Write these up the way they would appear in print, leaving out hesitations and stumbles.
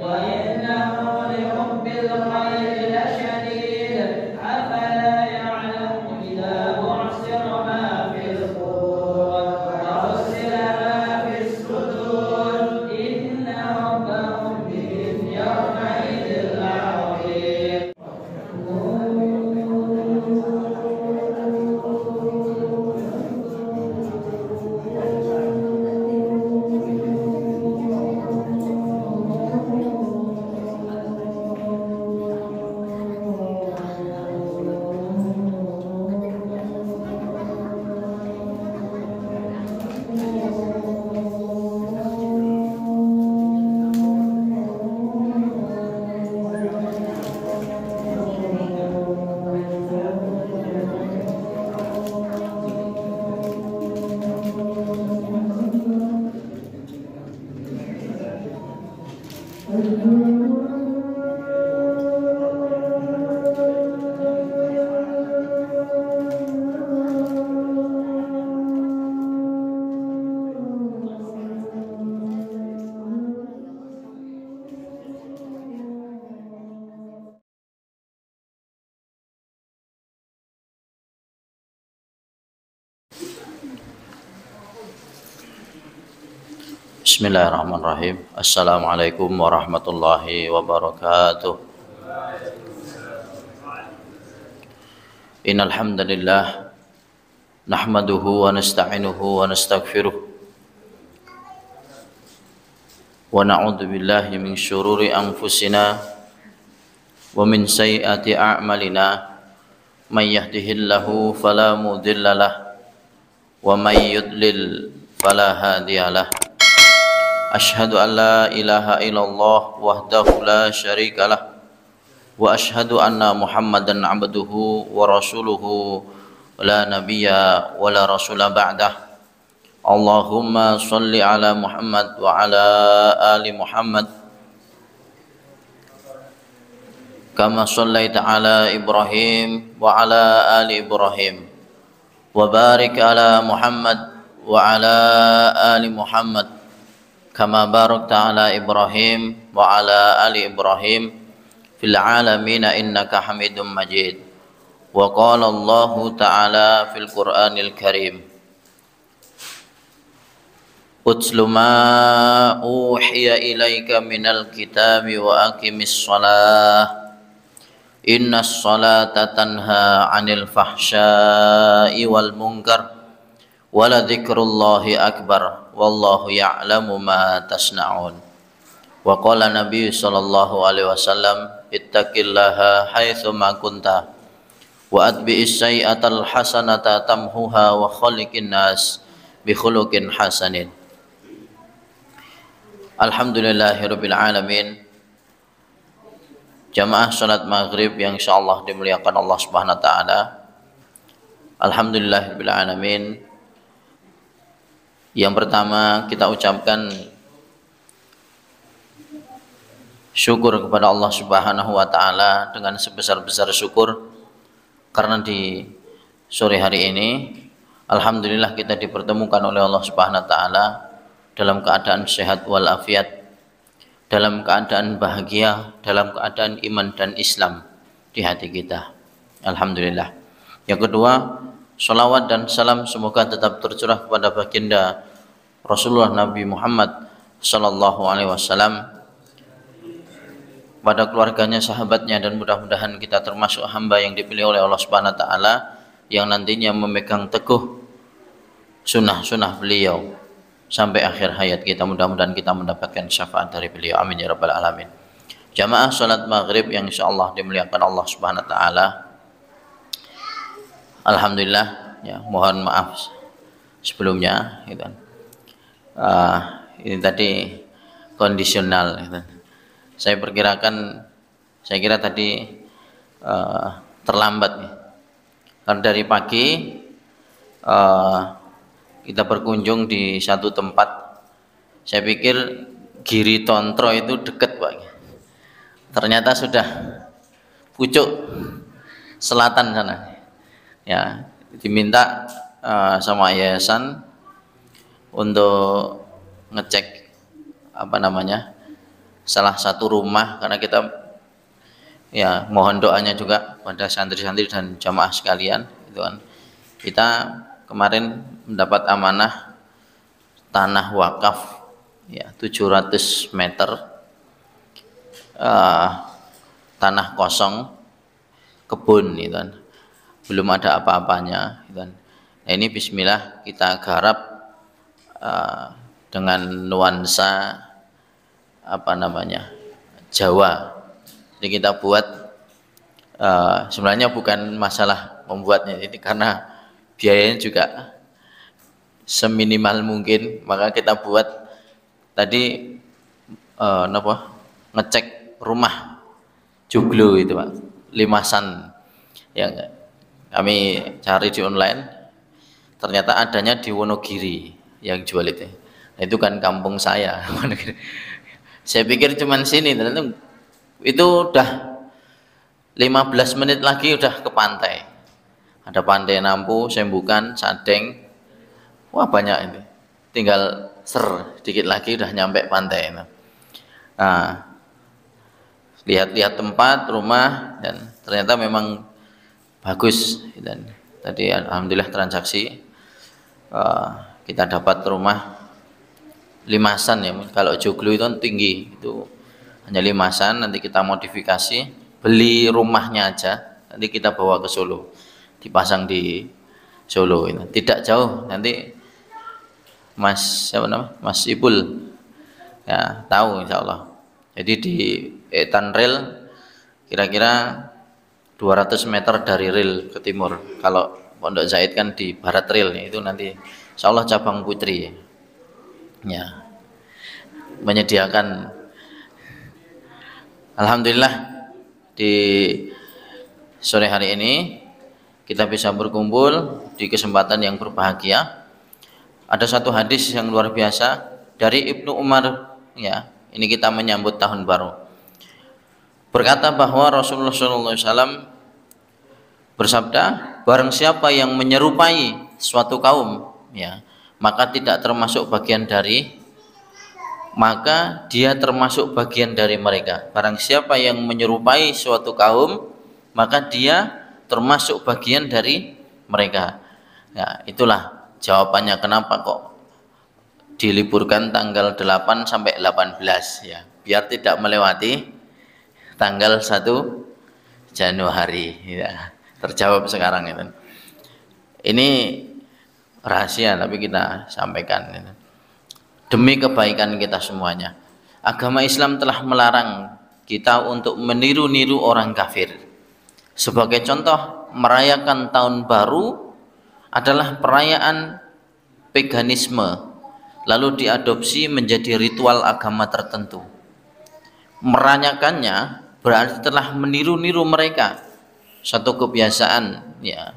وإنه لحب الخير لشديد أفلا يعلم إذا بعثر ما في القبور وحصل ما في الصدور إن ربهم بهم يومئذ لخبير. Bismillahirrahmanirrahim. Assalamualaikum warahmatullahi wabarakatuh. Innal hamdalillah nahmaduhu wa nasta'inuhu wa nastaghfiruh wa na'udzu billahi min syururi anfusina wa min sayyiati a'malina may yahdihillahu fala mudhillalah wa may yudlil fala hadiyalah. Ashhadu an la ilaha illallah wahdahu la syarikalah wa ashhadu anna Muhammadan abduhu wa rasuluhu la nabiyya wa la rasula ba'dah. Allahumma shalli ala Muhammad wa ala ali Muhammad kama shallaita ala Ibrahim wa ala ali Ibrahim wa barik ala Muhammad wa ala ali Muhammad kama barakta ala Ibrahim wa ala ali Ibrahim fil alamin innaka Hamidum Majid. Wa qala Allah ta'ala fil Qur'anil Karim Utslu ma uhiya ilaika minal kitabi wa aqimis shalah innas salata tanha 'anil fahsya'i wal munkar wala dzikrullahi akbar wallahu ya'lamu ma tasna'un. Wa qala Nabi sallallahu alaihi wasallam ittaqillaha haitsu ma kunta wa atbi'is sayyi'atal hasanata tamhuha wa khaliqin nas bi khuluqin hasanin. Alhamdulillahirabbil alamin. Jamaah salat maghrib yang insyaallah dimuliakan Allah Subhanahu wa taala. Alhamdulillahirabbil alamin. Yang pertama kita ucapkan syukur kepada Allah Subhanahu wa taala dengan sebesar-besar syukur karena di sore hari ini alhamdulillah kita dipertemukan oleh Allah Subhanahu wa taala dalam keadaan sehat walafiat, dalam keadaan bahagia, dalam keadaan iman dan Islam di hati kita. Alhamdulillah. Yang kedua, salawat dan salam semoga tetap tercurah kepada baginda Rasulullah Nabi Muhammad sallallahu alaihi wasallam, pada keluarganya, sahabatnya, dan mudah-mudahan kita termasuk hamba yang dipilih oleh Allah Subhanahu wa taala yang nantinya memegang teguh sunnah-sunnah beliau sampai akhir hayat kita. Mudah-mudahan kita mendapatkan syafaat dari beliau. Amin ya rabbal alamin. Jamaah salat maghrib yang insyaallah dimuliakan Allah Subhanahu wa taala. Alhamdulillah, ya, mohon maaf sebelumnya, gitu. Ini tadi kondisional, gitu. Saya kira tadi terlambat, nih. Karena dari pagi kita berkunjung di satu tempat. Saya pikir Giri Tontro itu dekat, Pak. Ternyata sudah pucuk selatan sana. Ya, diminta sama yayasan untuk ngecek salah satu rumah, karena kita ya mohon doanya juga pada santri-santri dan jamaah sekalian gitu kan. Kita kemarin mendapat amanah tanah wakaf ya 700 meter tanah kosong kebun gitu kan. Belum ada apa-apanya gitu kan. Nah, ini bismillah kita garap dengan nuansa apa namanya Jawa. Jadi kita buat sebenarnya bukan masalah membuatnya ini, karena biayanya juga seminimal mungkin, maka kita buat tadi ngecek rumah joglo itu Pak, limasan yang kami cari di online, ternyata adanya di Wonogiri yang jual itu. Nah, itu kan kampung saya. Saya pikir cuman sini, ternyata itu udah 15 menit lagi udah ke pantai. Ada pantai Nampu, Sembukan, Sadeng. Wah banyak ini. Tinggal dikit lagi udah nyampe pantai. Nah, lihat-lihat tempat, rumah, dan ternyata memang bagus. Dan tadi alhamdulillah transaksi kita dapat rumah limasan ya. Kalau joglo itu tinggi, itu hanya limasan. Nanti kita modifikasi, beli rumahnya aja, nanti kita bawa ke Solo, dipasang di Solo ini. Tidak jauh, nanti Mas siapa nama? Mas Ipul ya tahu insya Allah. Jadi di Etan Rail kira-kira 200 meter dari rel ke timur. Kalau Pondok Zaid kan di barat rel, itu nanti insya Allah cabang Putri ya menyediakan. Alhamdulillah di sore hari ini kita bisa berkumpul di kesempatan yang berbahagia. Ada satu hadis yang luar biasa dari Ibnu Umar ya. Ini kita menyambut tahun baru. Berkata bahwa Rasulullah SAW bersabda, barang siapa yang menyerupai suatu kaum ya, maka tidak termasuk bagian dari, maka dia termasuk bagian dari mereka. Barang siapa yang menyerupai suatu kaum, maka dia termasuk bagian dari mereka. Ya, itulah jawabannya kenapa kok diliburkan tanggal 8 sampai 18 ya, biar tidak melewati tanggal 1 Januari ya. Terjawab sekarang itu. Ini rahasia tapi kita sampaikan gitu. Demi kebaikan kita semuanya. Agama Islam telah melarang kita untuk meniru-niru orang kafir. Sebagai contoh, merayakan tahun baru adalah perayaan paganisme, lalu diadopsi menjadi ritual agama tertentu. Merayakannya berarti telah meniru-niru mereka, satu kebiasaan ya.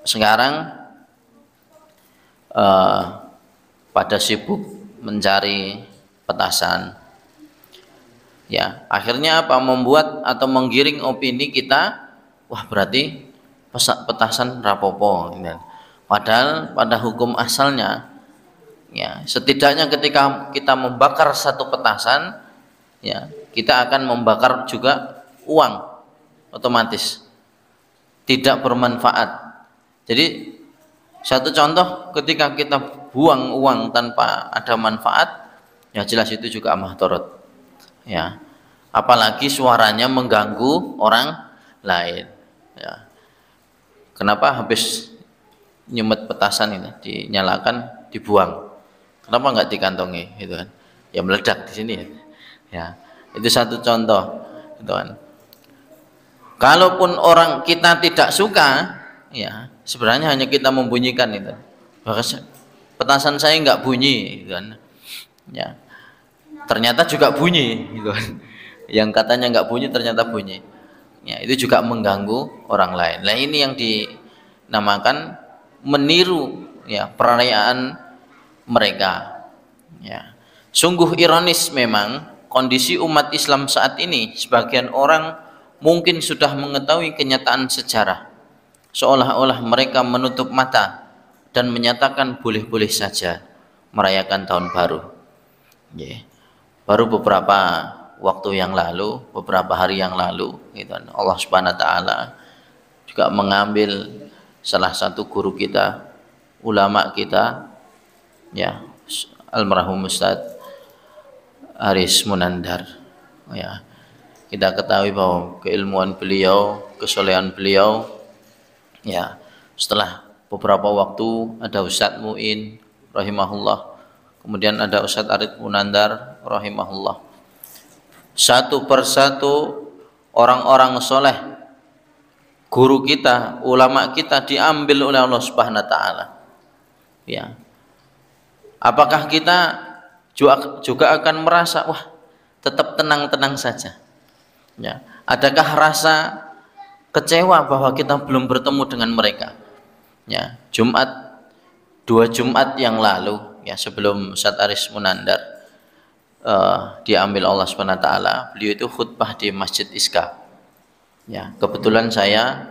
Sekarang pada sibuk mencari petasan ya, akhirnya apa, membuat atau menggiring opini kita, wah berarti petasan rapopo gitu. Padahal pada hukum asalnya ya, setidaknya ketika kita membakar satu petasan ya, kita akan membakar juga uang, otomatis tidak bermanfaat. Jadi satu contoh, ketika kita buang uang tanpa ada manfaat ya, jelas itu juga mudarat ya, apalagi suaranya mengganggu orang lain ya. Kenapa habis nyumet petasan ini dinyalakan dibuang, kenapa nggak dikantongi gitu kan, ya meledak di sini ya. Itu satu contoh gitu kan. Kalaupun orang kita tidak suka ya, sebenarnya hanya kita membunyikan itu, petasan saya nggak bunyi gitu kan ya, ternyata juga bunyi gitu kan. Yang katanya nggak bunyi ternyata bunyi ya, itu juga mengganggu orang lain. Nah ini yang dinamakan meniru ya perayaan mereka ya. Sungguh ironis memang kondisi umat Islam saat ini. Sebagian orang mungkin sudah mengetahui kenyataan sejarah, seolah-olah mereka menutup mata dan menyatakan boleh-boleh saja merayakan tahun baru ya. baru beberapa waktu yang lalu, beberapa hari yang lalu, gitu, Allah Subhanahu wa taala juga mengambil salah satu guru kita, ulama kita, ya, almarhum Ustaz Aris Munandar. Ya, kita ketahui bahwa keilmuan beliau, kesolehan beliau, ya, setelah beberapa waktu ada Ustaz Muin rahimahullah, kemudian ada Ustaz Aris Munandar rahimahullah. Satu persatu orang-orang soleh, guru kita, ulama kita diambil oleh Allah Subhanahu wa taala. Ya. Apakah kita juga akan merasa wah, tetap tenang-tenang saja? Ya. Adakah rasa kecewa bahwa kita belum bertemu dengan mereka? Ya, dua Jumat yang lalu, ya, sebelum Ustaz Aris Munandar diambil Allah Subhanahu wa taala, beliau itu khutbah di Masjid Iska. Ya, kebetulan saya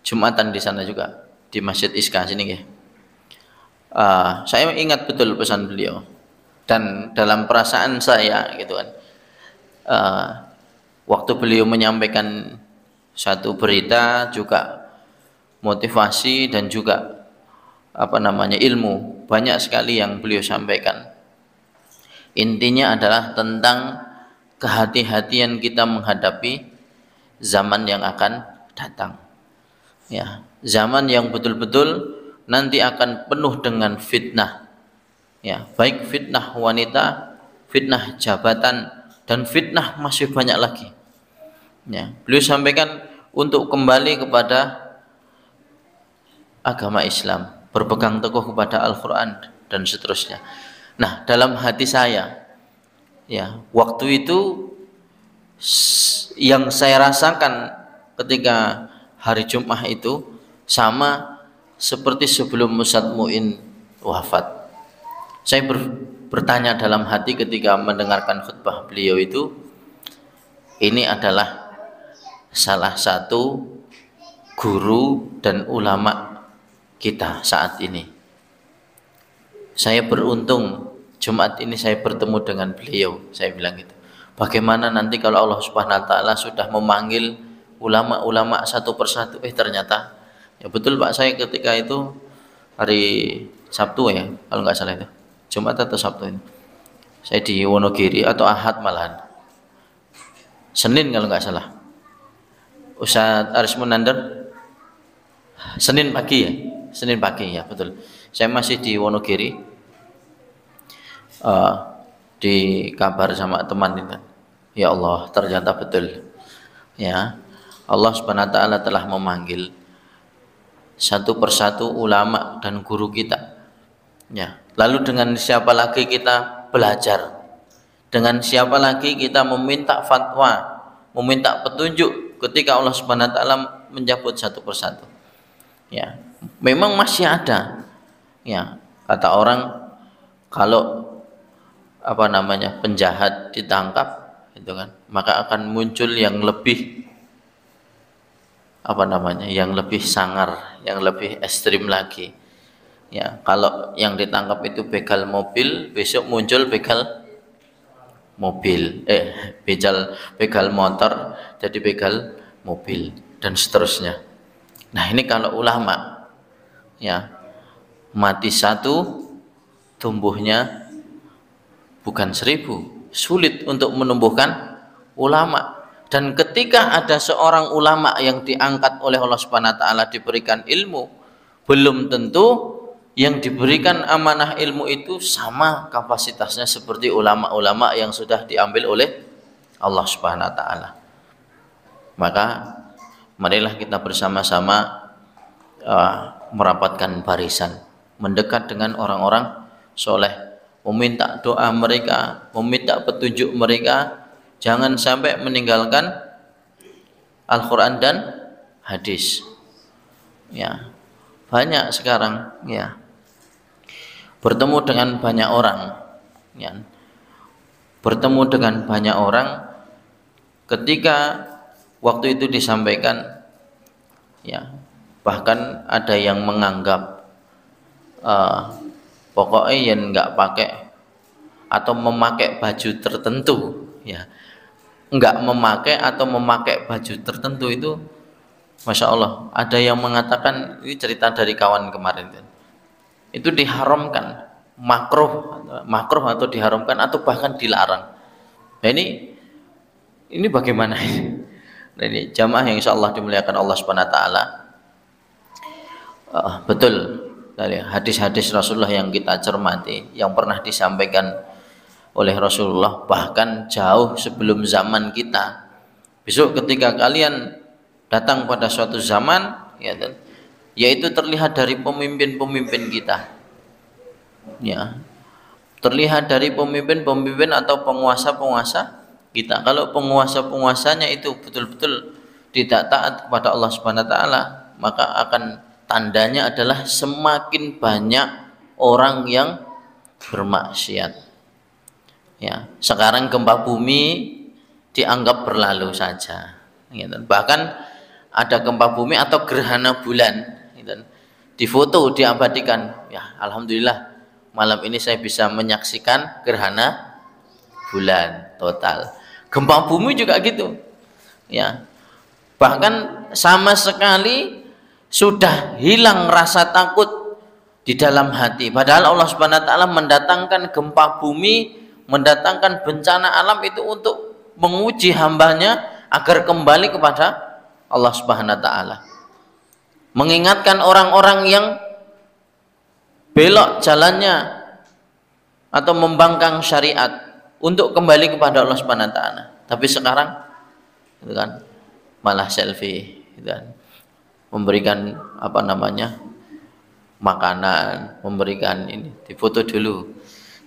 Jumatan di sana juga, di Masjid Iska sini, ya. Saya ingat betul pesan beliau, dan dalam perasaan saya, gitu kan, waktu beliau menyampaikan satu berita juga motivasi dan juga ilmu, banyak sekali yang beliau sampaikan. Intinya adalah tentang kehati-hatian kita menghadapi zaman yang akan datang, ya, zaman yang betul-betul nanti akan penuh dengan fitnah, ya, baik fitnah wanita, fitnah jabatan, dan fitnah masih banyak lagi. Ya, beliau sampaikan untuk kembali kepada agama Islam, berpegang teguh kepada Al-Quran dan seterusnya. Nah, dalam hati saya, ya, waktu itu yang saya rasakan ketika hari Jumat itu sama seperti sebelum Ustaz Muin wafat. Saya bertanya dalam hati ketika mendengarkan khutbah beliau itu, ini adalah salah satu guru dan ulama kita saat ini. Saya beruntung Jumat ini saya bertemu dengan beliau. Saya bilang gitu. Bagaimana nanti kalau Allah Subhanahu wa taala sudah memanggil ulama-ulama satu persatu? Ternyata ya betul Pak, saya ketika itu hari Sabtu, ya, kalau nggak salah itu Jumat atau Sabtu itu, saya di Wonogiri, atau Ahad malahan, Senin kalau nggak salah, Ustaz Aris Munandar Senin pagi, ya, Senin pagi, ya, betul. Saya masih di Wonogiri, dikabar sama teman itu. Ya Allah, ternyata betul, ya, Allah Subhanahu wa taala telah memanggil satu persatu ulama dan guru kita, ya. Lalu dengan siapa lagi kita belajar? Dengan siapa lagi kita meminta fatwa, meminta petunjuk ketika Allah Subhanahu wa taala mencabut satu persatu? Ya, memang masih ada, ya, kata orang kalau penjahat ditangkap, itu kan, maka akan muncul yang lebih yang lebih sangar, yang lebih ekstrim lagi. Ya, kalau yang ditangkap itu begal mobil, besok muncul begal mobil, begal motor jadi begal mobil, dan seterusnya. Nah, ini kalau ulama, ya, mati satu tumbuhnya bukan 1000, sulit untuk menumbuhkan ulama. Dan ketika ada seorang ulama yang diangkat oleh Allah Subhanahu wa taala diberikan ilmu, belum tentu yang diberikan amanah ilmu itu sama kapasitasnya seperti ulama-ulama yang sudah diambil oleh Allah Subhanahu wa taala. Maka marilah kita bersama-sama merapatkan barisan, mendekat dengan orang-orang soleh, meminta doa mereka, meminta petunjuk mereka. Jangan sampai meninggalkan Al-Quran dan hadis. Ya, banyak sekarang, ya, bertemu dengan banyak orang, ya, bertemu dengan banyak orang. Ketika waktu itu disampaikan, ya, bahkan ada yang menganggap pokoknya yang nggak pakai atau memakai baju tertentu, ya. Enggak memakai atau memakai baju tertentu itu, Masya Allah, ada yang mengatakan, ini cerita dari kawan kemarin, itu diharamkan, makruh atau diharamkan atau bahkan dilarang. Nah ini bagaimana? Nah, ini jamaah yang insya Allah dimuliakan Allah Subhanahu Wa Taala. Betul dari hadis-hadis Rasulullah yang kita cermati, yang pernah disampaikan oleh Rasulullah bahkan jauh sebelum zaman kita. Besok ketika kalian datang pada suatu zaman, ya, yaitu terlihat dari pemimpin-pemimpin kita, ya, terlihat dari pemimpin-pemimpin atau penguasa-penguasa kita. Kalau penguasa-penguasanya itu betul-betul tidak taat kepada Allah Subhanahu Wa Taala, maka akan tandanya adalah semakin banyak orang yang bermaksiat. Ya, sekarang gempa bumi dianggap berlalu saja, gitu. Bahkan ada gempa bumi atau gerhana bulan, gitu. Difoto, diabadikan. Ya, alhamdulillah malam ini saya bisa menyaksikan gerhana bulan total. Gempa bumi juga gitu, ya. Bahkan sama sekali sudah hilang rasa takut di dalam hati. Padahal Allah Subhanahu Wa Taala mendatangkan gempa bumi, mendatangkan bencana alam itu untuk menguji hambanya agar kembali kepada Allah Subhanahu Wa Taala, mengingatkan orang-orang yang belok jalannya atau membangkang syariat untuk kembali kepada Allah Subhanahu Wa Taala. Tapi sekarang itu kan malah selfie, gitu kan, memberikan apa namanya makanan, memberikan ini, difoto dulu,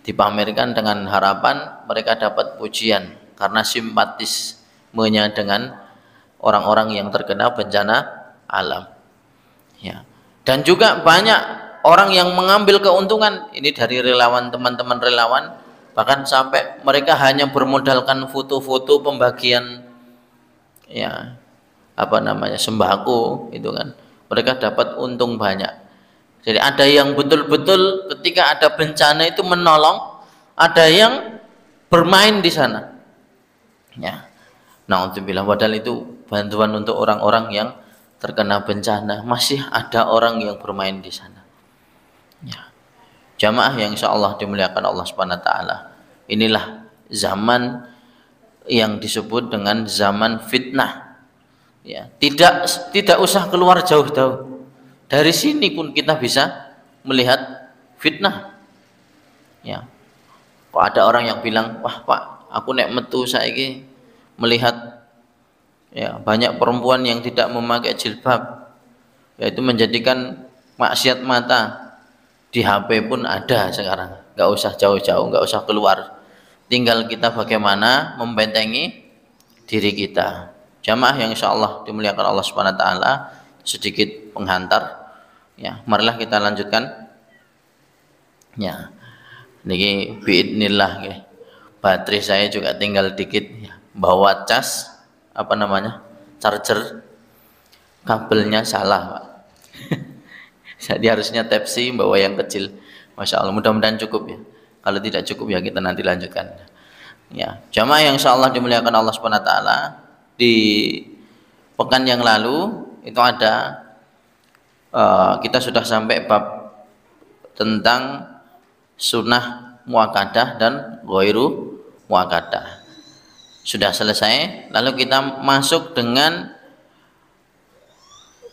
dipamerkan dengan harapan mereka dapat pujian karena simpatismenya dengan orang-orang yang terkena bencana alam, ya. Dan juga banyak orang yang mengambil keuntungan ini dari relawan, teman-teman relawan, bahkan sampai mereka hanya bermodalkan foto-foto pembagian, ya, apa namanya, sembako, itu kan, mereka dapat untung banyak. Jadi ada yang betul-betul ketika ada bencana itu menolong, ada yang bermain di sana, ya. Na'udzubillah, padahal itu bantuan untuk orang-orang yang terkena bencana, masih ada orang yang bermain di sana, ya. Jamaah yang insya Allah dimuliakan Allah Subhanahu Wa Taala, inilah zaman yang disebut dengan zaman fitnah, ya. Tidak usah keluar jauh-jauh, dari sini pun kita bisa melihat fitnah, ya. Kok ada orang yang bilang, wah Pak, aku nek metu saiki melihat, ya, banyak perempuan yang tidak memakai jilbab, yaitu menjadikan maksiat mata. Di HP pun ada sekarang, nggak usah jauh-jauh, nggak usah keluar, tinggal kita bagaimana membentengi diri kita. Jamaah yang insya Allah dimuliakan Allah Subhanahu Wa Taala, sedikit penghantar, ya, marilah kita lanjutkan, ya. Niki biidnillah, ya. Baterai saya juga tinggal dikit, ya. Bawa cas, apa namanya, charger, kabelnya salah, Pak. Jadi harusnya Type-C, bawa yang kecil. Masya Allah, mudah-mudahan cukup, ya. Kalau tidak cukup, ya kita nanti lanjutkan, ya. Jamaah yang insya Allah dimuliakan Allah Subhanahu Wa Taala, di pekan yang lalu itu ada kita sudah sampai bab tentang sunnah muakkadah dan ghairu muakkadah, sudah selesai. Lalu kita masuk dengan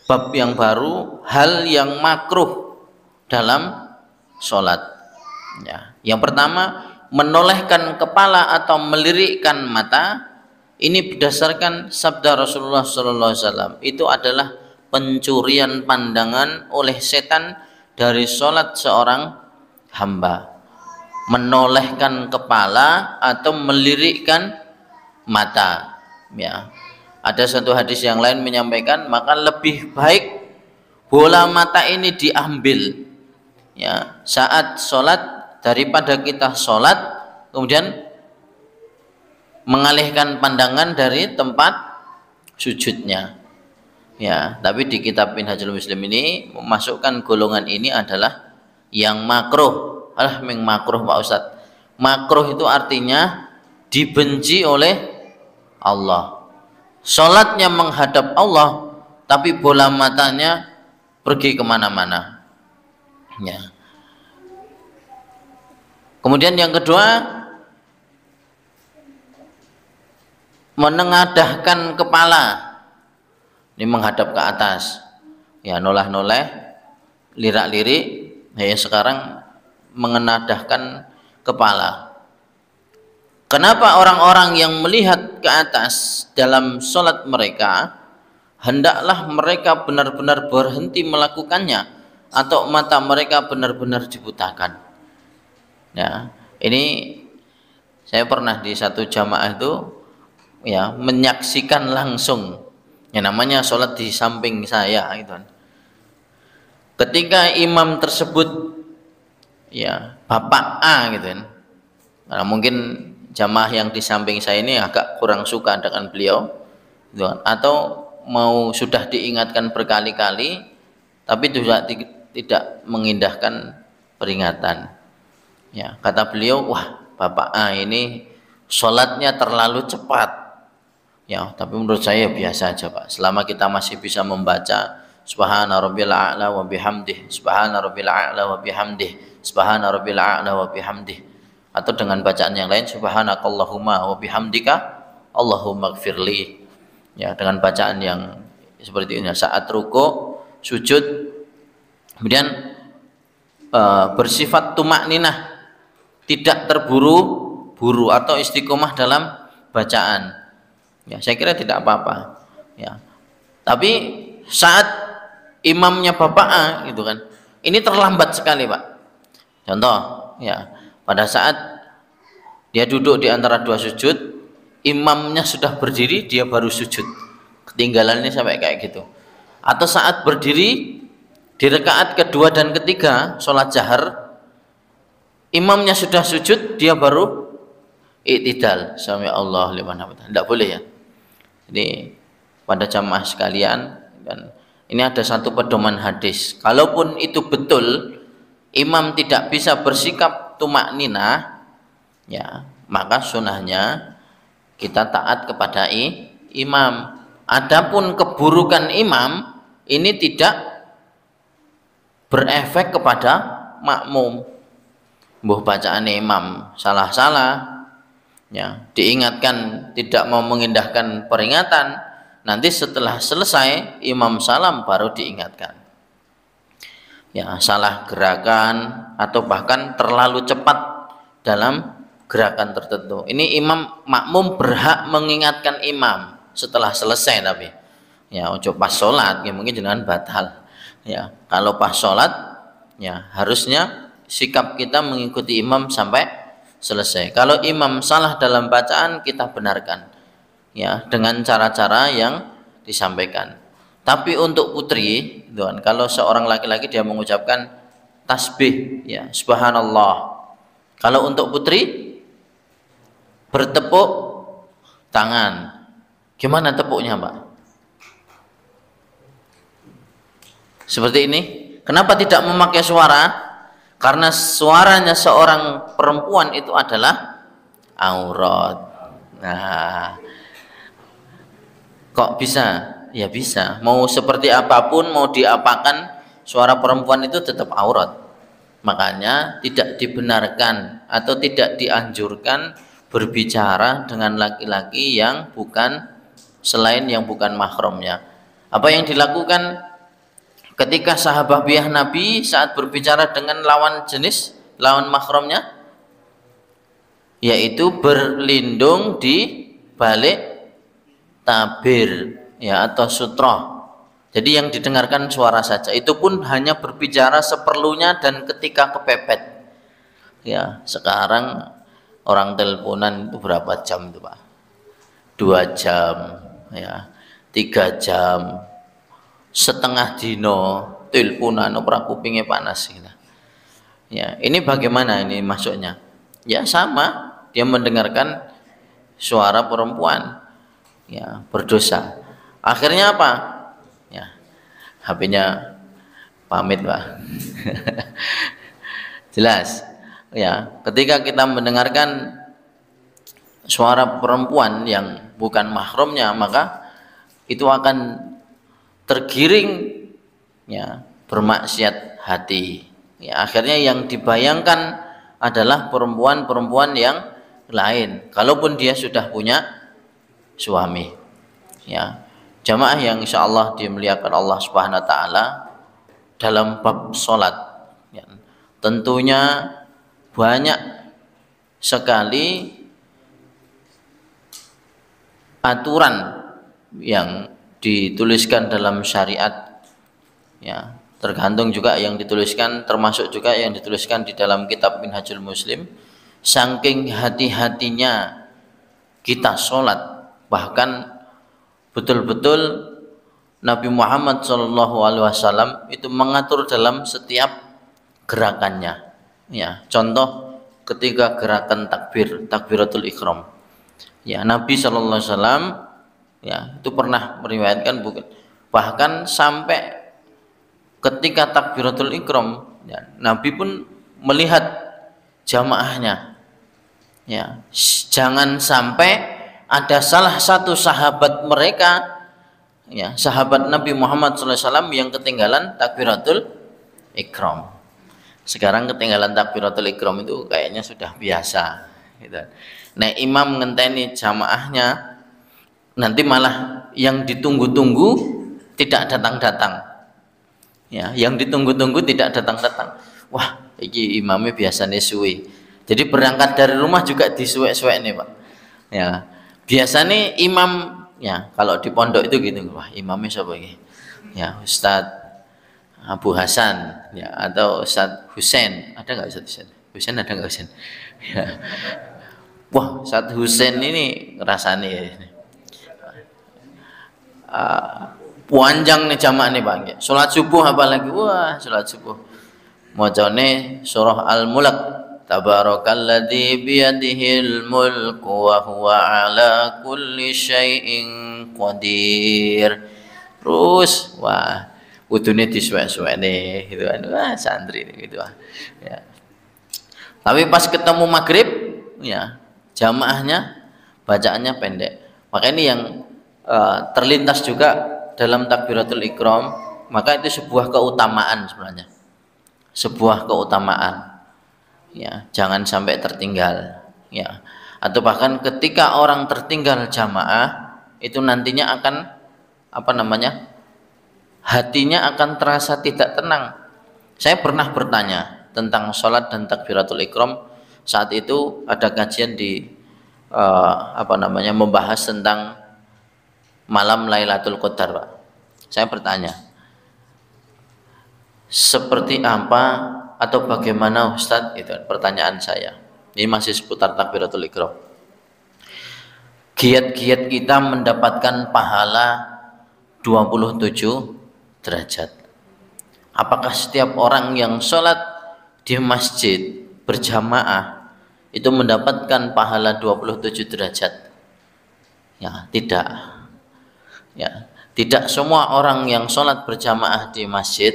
bab yang baru, hal yang makruh dalam sholat, ya. Yang pertama, menolehkan kepala atau melirikkan mata. Ini berdasarkan sabda Rasulullah SAW, itu adalah pencurian pandangan oleh setan dari sholat seorang hamba. Menolehkan kepala atau melirikkan mata, ya. Ada satu hadis yang lain menyampaikan, maka lebih baik bola mata ini diambil, ya, saat sholat, daripada kita sholat kemudian mengalihkan pandangan dari tempat sujudnya, ya. Tapi di kitab Minhajul Muslim ini memasukkan golongan ini adalah yang makruh. Alah, meng makruh Pak Ustadz, Makruh itu artinya dibenci oleh Allah. Sholatnya menghadap Allah, tapi bola matanya pergi kemana-mana. Ya. Kemudian yang kedua, menengadahkan kepala, ini menghadap ke atas, ya noleh-noleh, lirak-lirik, ya sekarang mengenadahkan kepala. Kenapa orang-orang yang melihat ke atas dalam sholat mereka, hendaklah mereka benar-benar berhenti melakukannya, atau mata mereka benar-benar dibutakan. Ya, ini saya pernah di satu jamaah itu ya menyaksikan langsung, yang namanya sholat di samping saya gitu. Ketika imam tersebut ya Bapak A gitu kan, nah, mungkin jamaah yang di samping saya ini agak kurang suka dengan beliau gitu kan, atau mau sudah diingatkan berkali-kali tapi juga tidak mengindahkan peringatan. Ya, kata beliau, wah Bapak A ini sholatnya terlalu cepat. Ya, tapi menurut saya biasa aja Pak. Selama kita masih bisa membaca Subhana rabbil a'la wa bihamdih, Subhana rabbil a'la wa bihamdih, Subhana rabbil a'la wa bihamdih, atau dengan bacaan yang lain Subhanakallahumma wa bihamdika Allahumma gfirli. Ya, dengan bacaan yang seperti ini saat ruku, sujud, kemudian bersifat tumakninah, tidak terburu-buru atau istiqomah dalam bacaan. Ya, saya kira tidak apa-apa. Ya. Tapi saat imamnya Bapak A gitu kan, ini terlambat sekali Pak. Contoh, ya, pada saat dia duduk di antara dua sujud, imamnya sudah berdiri, dia baru sujud. Ketinggalannya sampai kayak gitu. Atau saat berdiri di rakaat kedua dan ketiga sholat jahar, imamnya sudah sujud, dia baru i'tidal, sami Allah liman hamidah. Tidak boleh ya. Jadi pada jamaah sekalian, dan ini ada satu pedoman hadis. Kalaupun itu betul, imam tidak bisa bersikap tumakninah, ya, maka sunnahnya kita taat kepada imam. Adapun keburukan imam ini tidak berefek kepada makmum. Mbuh bacaan imam salah-salah, ya, diingatkan tidak mau mengindahkan peringatan, nanti setelah selesai imam salam baru diingatkan. Ya, salah gerakan atau bahkan terlalu cepat dalam gerakan tertentu, ini imam makmum berhak mengingatkan imam setelah selesai. Tapi ya ojo pas sholat, ya mungkin jangan batal. Ya, kalau pas sholat ya harusnya sikap kita mengikuti imam sampai selesai. Kalau imam salah dalam bacaan, kita benarkan ya dengan cara-cara yang disampaikan. Tapi untuk putri, kalau seorang laki-laki dia mengucapkan tasbih, ya subhanallah. Kalau untuk putri bertepuk tangan. Gimana tepuknya, Pak? Seperti ini. Kenapa tidak memakai suara? Karena suaranya seorang perempuan itu adalah aurat. Nah, kok bisa? Ya bisa. Mau seperti apapun, mau diapakan, suara perempuan itu tetap aurat. Makanya tidak dibenarkan atau tidak dianjurkan berbicara dengan laki-laki yang bukan, selain yang bukan mahramnya. Apa yang dilakukan ketika sahabiah Nabi saat berbicara dengan lawan jenis, lawan mahramnya, yaitu berlindung di balik tabir, ya, atau sutroh. Jadi yang didengarkan suara saja, itu pun hanya berbicara seperlunya dan ketika kepepet. Ya, sekarang orang teleponan itu berapa jam itu Pak? 2 jam, ya, 3 jam, setengah dino teleponan, ora kupinge panas gitu. Ya, ini bagaimana ini masuknya? Ya sama, dia mendengarkan suara perempuan, ya, berdosa. Akhirnya apa? Ya, HP-nya pamit Pak. Jelas. Ya, ketika kita mendengarkan suara perempuan yang bukan mahramnya, maka itu akan tergiring ya bermaksiat hati. Ya, akhirnya yang dibayangkan adalah perempuan-perempuan yang lain, kalaupun dia sudah punya suami. Ya, jamaah yang insya Allah dimuliakan Allah Subhanahu Wa Taala, dalam bab sholat, ya, tentunya banyak sekali aturan yang dituliskan dalam syariat. Ya, tergantung juga yang dituliskan, termasuk juga yang dituliskan di dalam kitab Minhajul Muslim. Saking hati-hatinya kita sholat, bahkan betul-betul Nabi Muhammad SAW itu mengatur dalam setiap gerakannya. Ya, contoh ketika gerakan takbiratul ihram. Ya, Nabi SAW ya itu pernah meriwayatkan, bahkan sampai ketika takbiratul ihram, ya, Nabi pun melihat jamaahnya. Ya, jangan sampai ada salah satu sahabat mereka, ya, sahabat Nabi Muhammad SAW yang ketinggalan takbiratul ihram. Sekarang ketinggalan takbiratul ihram itu kayaknya sudah biasa, gitu. Nah, imam ngenteni jamaahnya, nanti malah yang ditunggu-tunggu tidak datang-datang. Ya, yang ditunggu-tunggu tidak datang-datang. Wah, ini imamnya biasanya suwi. Jadi berangkat dari rumah juga disuwek-suwek nih, Pak. Ya, biasanya imam, ya kalau di pondok itu gitu, wah imamnya siapa ini? Ya, Ustadz Abu Hasan, ya, atau Ustadz Husain. Ada nggak Ustadz Husain? Husain ada nggak Husain? Ya. Wah, Ustadz Husain ini rasanya ya. Panjang nih jamaah nih Bang. Salat subuh apalagi, wah salat subuh. Macane surah Al-Mulk, tabarakalladzi biyadihil mulku wa huwa ala kulli syai'in qadir. Terus wah udune disuwek-suwekne gitu kan. Wah santri gitu ah. Ya. Tapi pas ketemu maghrib ya jamaahnya bacaannya pendek. Maka ini yang terlintas juga dalam takbiratul ihram, maka itu sebuah keutamaan sebenarnya. Sebuah keutamaan. Ya, jangan sampai tertinggal, ya. Atau bahkan ketika orang tertinggal jamaah, itu nantinya akan apa namanya? Hatinya akan terasa tidak tenang. Saya pernah bertanya tentang sholat dan takbiratul ihram. Saat itu ada kajian di apa namanya? Membahas tentang malam Lailatul Qadar, Pak. Saya bertanya, seperti apa atau bagaimana Ustadz? Itu pertanyaan saya. Ini masih seputar takbiratul ihram. Giat-giat kita mendapatkan pahala 27 derajat. Apakah setiap orang yang sholat di masjid berjamaah itu mendapatkan pahala 27 derajat? Ya, tidak. Ya, tidak semua orang yang sholat berjamaah di masjid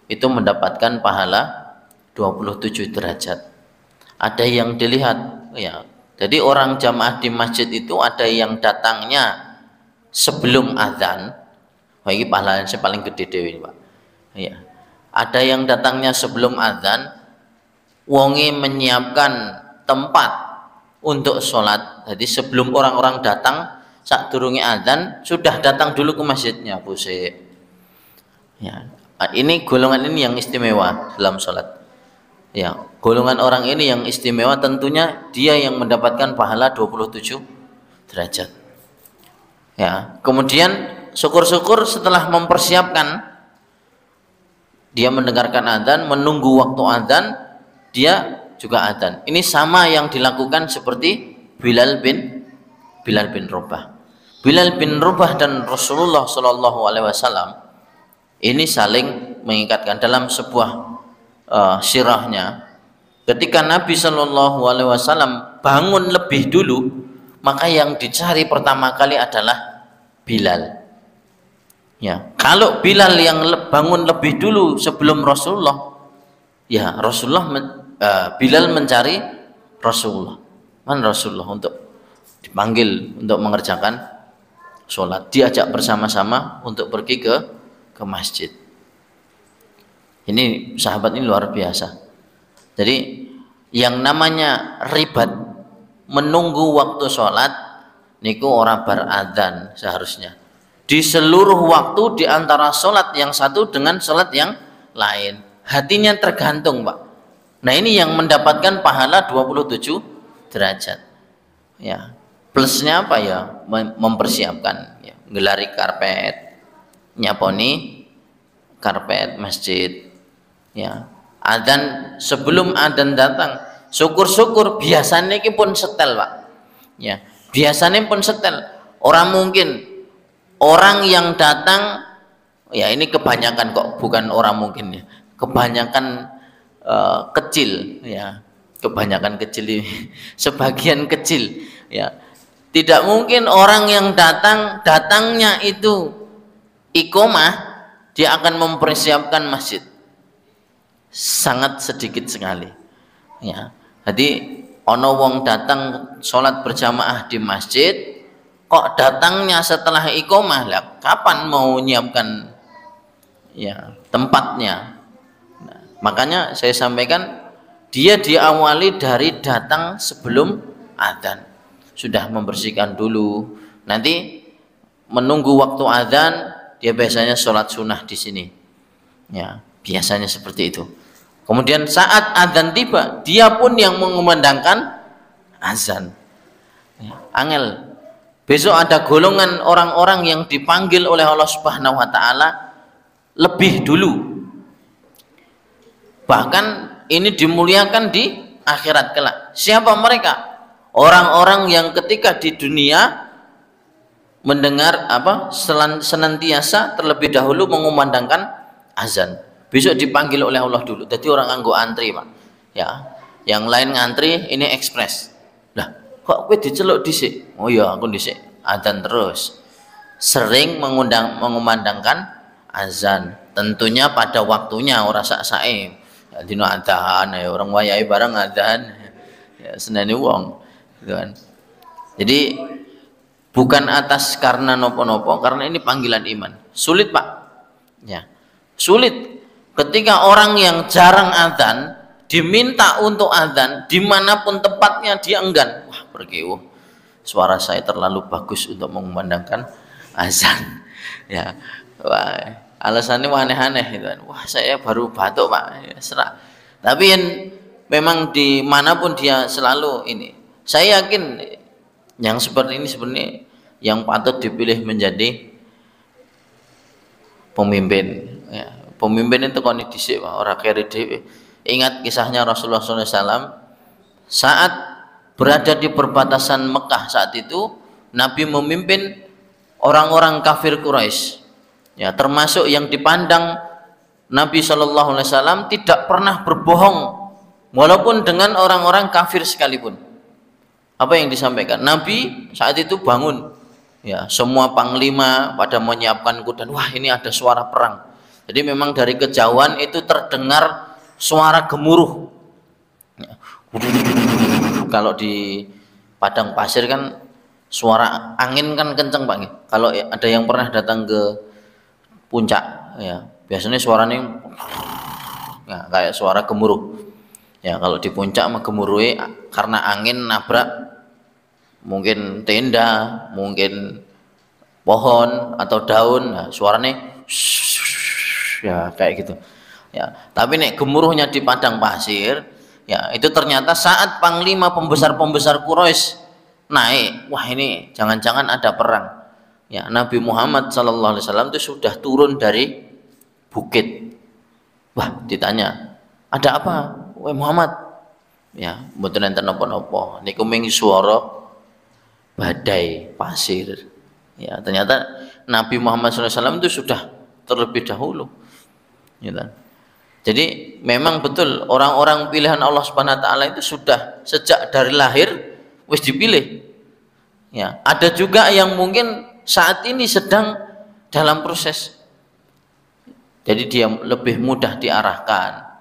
itu mendapatkan pahala 27 derajat. Ada yang dilihat, ya. Jadi orang jamaah di masjid itu ada yang datangnya sebelum azan. Wah, ini pahalanya paling gede dewi, Pak. Ya. Ada yang datangnya sebelum azan, wongi menyiapkan tempat untuk sholat. Jadi sebelum orang-orang datang, saat turunnya azan sudah datang dulu ke masjidnya, Buse. Ya, ini golongan ini yang istimewa dalam sholat. Ya, golongan orang ini yang istimewa, tentunya dia yang mendapatkan pahala 27 derajat. Ya, kemudian syukur-syukur setelah mempersiapkan, dia mendengarkan azan, menunggu waktu azan, dia juga azan. Ini sama yang dilakukan seperti Bilal bin Rabah. Bilal bin Rabah dan Rasulullah SAW ini saling mengikatkan dalam sebuah sirahnya. Ketika Nabi SAW bangun lebih dulu, maka yang dicari pertama kali adalah Bilal. Ya, kalau Bilal yang bangun lebih dulu sebelum Rasulullah, ya Rasulullah Bilal mencari Rasulullah. Mana Rasulullah untuk dipanggil untuk mengerjakan sholat. Diajak bersama-sama untuk pergi ke masjid. Ini sahabat ini luar biasa. Jadi yang namanya ribat menunggu waktu sholat niku ora beradzan seharusnya. Di seluruh waktu di antara sholat yang satu dengan sholat yang lain. Hatinya tergantung, Pak. Nah, ini yang mendapatkan pahala 27 derajat. Ya. Plusnya apa ya? Mempersiapkan ya, gelari karpet, nyaponi karpet masjid. Ya. Adzan sebelum adzan datang, syukur-syukur biasanya ini pun setel, Pak. Ya. Biasanya pun setel. Orang mungkin orang yang datang, ya ini kebanyakan kok, bukan orang mungkin ya, kebanyakan kecil ya, kebanyakan kecil ini, sebagian kecil ya. Tidak mungkin orang yang datangnya itu iqomah, dia akan mempersiapkan masjid, sangat sedikit sekali ya. Jadi ono wong datang sholat berjamaah di masjid, kok datangnya setelah iqomah, lah kapan mau nyiapkan ya tempatnya. Nah, makanya saya sampaikan dia diawali dari datang sebelum adzan, sudah membersihkan dulu, nanti menunggu waktu adzan dia biasanya sholat sunnah di sini ya, biasanya seperti itu. Kemudian saat adzan tiba dia pun yang mengumandangkan azan ya. Angel besok ada golongan orang-orang yang dipanggil oleh Allah Subhanahu wa taala lebih dulu, bahkan ini dimuliakan di akhirat kelak. Siapa mereka? Orang-orang yang ketika di dunia mendengar senantiasa terlebih dahulu mengumandangkan azan, besok dipanggil oleh Allah dulu. Jadi orang nganggo antri, Pak ya, yang lain ngantri, ini ekspres. Lah kok kowe diceluk dhisik? Oh ya aku dhisik azan terus. Sering mengumandangkan azan, tentunya pada waktunya, ora sak-sake. Dino adzan ya, orang wayahe bareng adzan ya, seneni wong gitu kan. Jadi bukan atas karena nopo-nopo, karena ini panggilan iman. Sulit, Pak ya, sulit ketika orang yang jarang adzan diminta untuk adzan dimanapun tempatnya dia enggan. Wah pergi, suara saya terlalu bagus untuk mengumandangkan azan ya. Wah alasannya aneh-aneh gitu kan. Wah saya baru batuk, Pak ya, serak. Tapi memang dimanapun dia selalu ini. Saya yakin yang seperti ini sebenarnya yang patut dipilih menjadi pemimpin ya. Pemimpin itu kon dhisik, Pak, ora kere dhewe. Ingat kisahnya Rasulullah SAW saat berada di perbatasan Mekah. Saat itu Nabi memimpin orang-orang kafir Quraisy ya, termasuk yang dipandang Nabi SAW tidak pernah berbohong walaupun dengan orang-orang kafir sekalipun. Apa yang disampaikan Nabi saat itu? Bangun ya, semua panglima pada menyiapkan kuda. Wah ini ada suara perang. Jadi memang dari kejauhan itu terdengar suara gemuruh ya. Kalau di padang pasir kan suara angin kan kenceng, Pak. Kalau ada yang pernah datang ke puncak ya, biasanya suaranya ya, kayak suara gemuruh ya. Kalau di puncak mah gemuruhnya karena angin nabrak mungkin tenda, mungkin pohon atau daun, nah, suaranya ya kayak gitu ya. Tapi nek gemuruhnya di padang pasir ya, itu ternyata saat panglima pembesar-pembesar Quraisy naik, wah ini jangan-jangan ada perang ya. Nabi Muhammad SAW itu sudah turun dari bukit. Wah ditanya, ada apa wahai Muhammad? Ya mboten enten napa-napa, niku ming swara badai pasir ya. Ternyata Nabi Muhammad SAW itu sudah terlebih dahulu gitu. Jadi memang betul orang-orang pilihan Allah Subhanahu wa taala itu sudah sejak dari lahir wis dipilih ya. Ada juga yang mungkin saat ini sedang dalam proses, jadi dia lebih mudah diarahkan.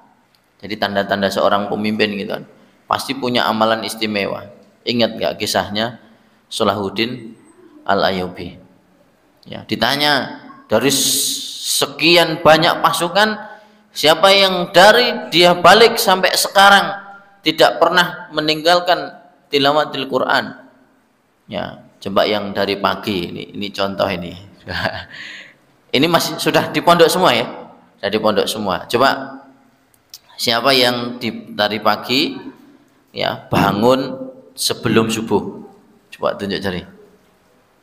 Jadi tanda-tanda seorang pemimpin gitu kan. Pasti punya amalan istimewa. Ingat nggak kisahnya Salahuddin Al-Ayyubi? Ya, ditanya dari sekian banyak pasukan, siapa yang dari dia balik sampai sekarang tidak pernah meninggalkan tilawatil Quran? Ya, coba yang dari pagi ini contoh ini. Ini masih sudah di pondok semua ya? Sudah di pondok semua. Coba siapa yang dari pagi ya bangun sebelum subuh? Coba tunjuk jari.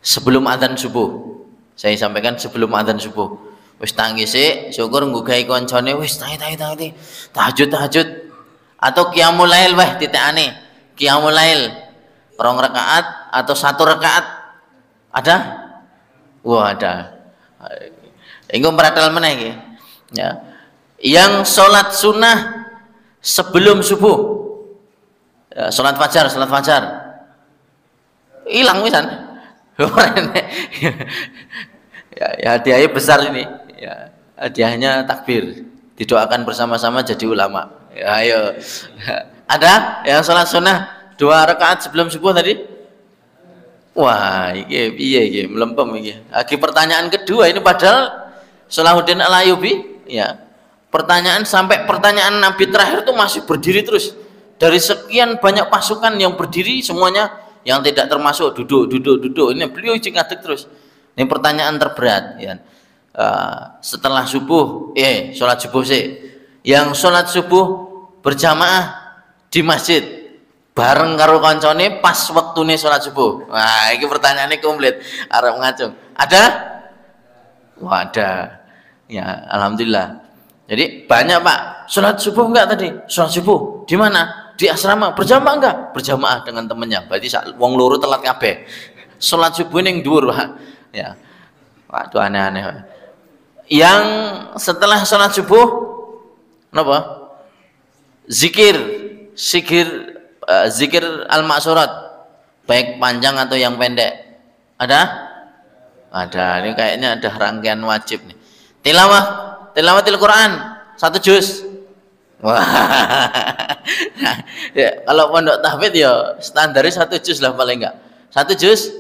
Sebelum adzan subuh. Saya sampaikan sebelum adzan subuh. Wis tangi sik, syukur nggugahi koncone wis tangi. Tahajud. Atau qiyamul lail weh titikane. Qiyamul lail 2 rakaat atau 1 rakaat. Ada? Wah, ada. Engko meratal meneh iki. Ya. Yang sholat sunnah sebelum subuh. Ya, sholat fajar. Hilang wisan. Ya, hadiahnya besar ini. Ya, hadiahnya takbir. Didoakan bersama-sama jadi ulama. Ya, ayo. Ada yang sholat sunnah 2 rakaat sebelum subuh tadi? Wah, iki piye iki melempem iki. Lagi pertanyaan kedua ini padahal Salahuddin Al-Ayyubi ya. Pertanyaan sampai pertanyaan Nabi terakhir itu masih berdiri terus. Dari sekian banyak pasukan yang berdiri semuanya yang tidak termasuk duduk. Ini beliau ngadeg terus. Ini pertanyaan terberat ya. Setelah subuh, sholat subuh sih. Yang sholat subuh berjamaah di masjid bareng karo kancane pas waktune sholat subuh. Nah, ini pertanyaannya komplit. Arab ngacung. Ada? Wah, ada. Ya, alhamdulillah. Jadi banyak Pak. Sholat subuh enggak tadi? Sholat subuh di mana? Di asrama. Berjamaah enggak? Berjamaah dengan temennya. Berarti wong loro telat kabeh. Sholat subuh ning dhuwur, Pak. Ya. Waduh, aneh-aneh. Yang setelah sholat subuh napa? Zikir al-maksurat, baik panjang atau yang pendek. Ada? Ada. Ini kayaknya ada rangkaian wajib nih. Tilawatil Quran 1 juz. Wah. Ya, kalau pondok tahfidz ya standarnya 1 juz lah paling enggak. 1 juz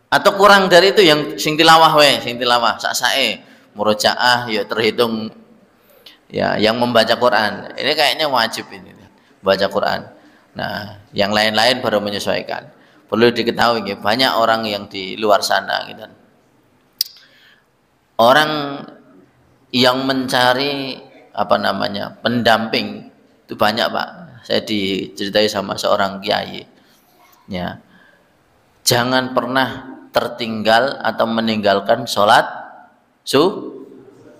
atau kurang dari itu yang sing tilawah sak-sake. Murojaah ya terhitung ya yang membaca Quran. Ini kayaknya wajib ini baca Quran. Nah, yang lain-lain baru menyesuaikan. Perlu diketahui banyak orang yang di luar sana gitu. Orang yang mencari pendamping itu banyak Pak. Saya diceritai sama seorang kiai. Ya. Jangan pernah tertinggal atau meninggalkan sholat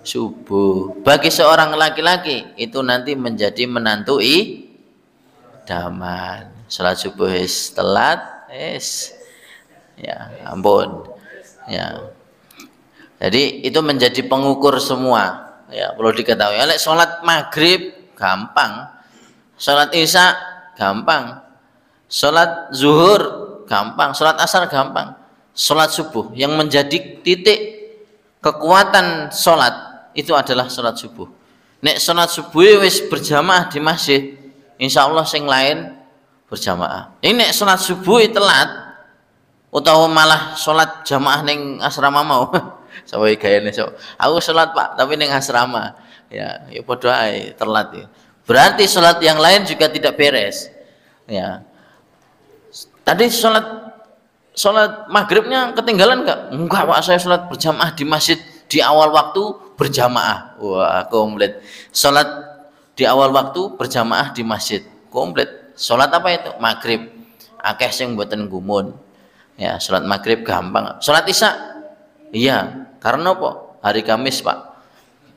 subuh. Bagi seorang laki-laki itu nanti menjadi menantu idaman. Sholat subuh telat, ya ampun. Ya. Jadi itu menjadi pengukur semua. Ya, perlu diketahui. Sholat maghrib gampang, sholat isya gampang, sholat zuhur gampang, sholat asar gampang, sholat subuh yang menjadi titik kekuatan sholat itu adalah sholat subuh. Nek sholat subuh wis berjamaah di masjid, insya Allah sing lain berjamaah. Ini nek sholat subuh telat, utawa malah sholat jamaah neng asrama mau. Sampai gayane sok. Aku sholat Pak, tapi neng asrama. Ya padha ae telat ya. Berarti sholat yang lain juga tidak beres. Ya. Tadi sholat maghribnya ketinggalan enggak? Enggak Pak, saya sholat berjamaah di masjid di awal waktu berjamaah. Wah, komplit. Sholat di awal waktu berjamaah di masjid. Komplit. Sholat apa itu? Maghrib. Akeh sing mboten gumun. Ya, sholat maghrib gampang. Sholat isya? Iya. Karena apa? Hari Kamis Pak.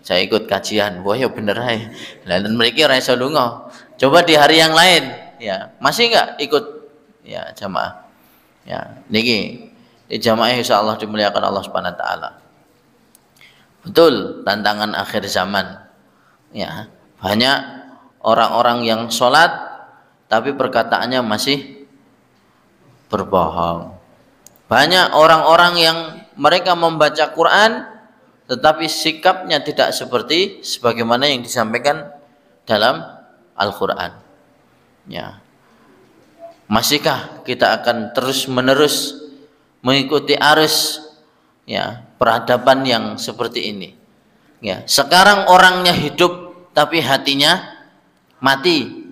Saya ikut kajian. Wah ya bener aja. Dan mereka ora iso lunga. Coba di hari yang lain, ya masih enggak ikut ya jamaah. Ya, niki di jamaah insyaallah dimuliakan Allah Subhanahu wa taala. Betul, tantangan akhir zaman. Ya, banyak orang-orang yang sholat tapi perkataannya masih berbohong. Banyak orang-orang yang mereka membaca Quran tetapi sikapnya tidak seperti sebagaimana yang disampaikan dalam Al-Qur'an. Ya. Masihkah kita akan terus-menerus mengikuti arus ya peradaban yang seperti ini? Ya, sekarang orangnya hidup tapi hatinya mati.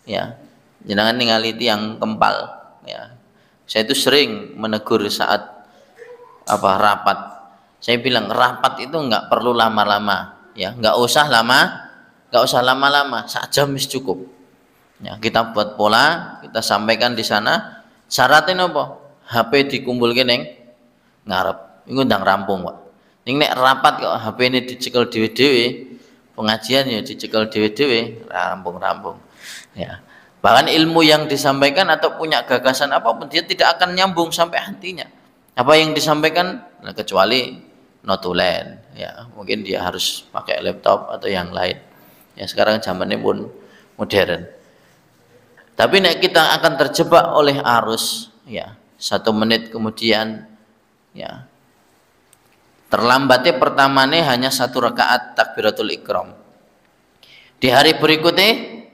Ya. Jangan ningali tiang kempal. Ya. Saya itu sering menegur saat rapat. Saya bilang rapat itu nggak perlu lama-lama, ya, nggak usah lama-lama, 1 jam cukup. Ya, kita buat pola, kita sampaikan di sana. Syaratnya apa? HP dikumpulkan neng ngarep. Ini ndang rampung, Pak. Ning nek rapat kok HP ini dicekel dhewe-dhewe, pengajian ya dicekel dhewe-dhewe, rampung-rampung. Ya. Bahkan ilmu yang disampaikan atau punya gagasan apapun dia tidak akan nyambung sampai hatinya. Apa yang disampaikan kecuali notulen, ya mungkin dia harus pakai laptop atau yang lain. Ya sekarang zamannya pun modern. Tapi nek kita akan terjebak oleh arus, ya 1 menit kemudian, ya terlambatnya pertamanya hanya 1 rakaat takbiratul ikram. Di hari berikutnya